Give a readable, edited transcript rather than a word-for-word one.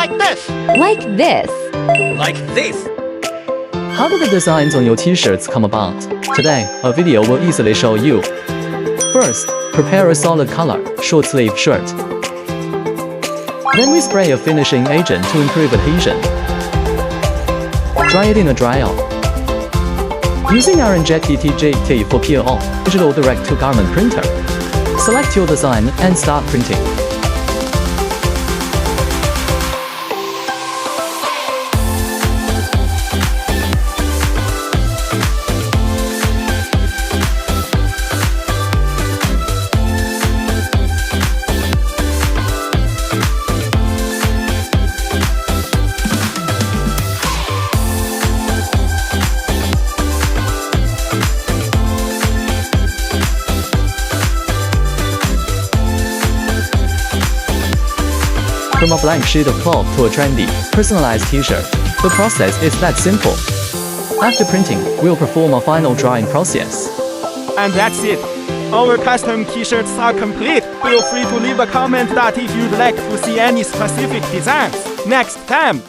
Like this. Like this. Like this. How do the designs on your t-shirts come about? Today, a video will easily show you. First, prepare a solid color, short-sleeve shirt. Then we spray a finishing agent to improve adhesion. Dry it in a dryer. Using our ENJET DTG T4-PRO digital direct-to-garment printer, select your design and start printing. From a blank sheet of cloth to a trendy, personalized t-shirt, the process is that simple. After printing, we'll perform a final drying process. And that's it. Our custom t-shirts are complete. Feel free to leave a comment that if you'd like to see any specific designs next time.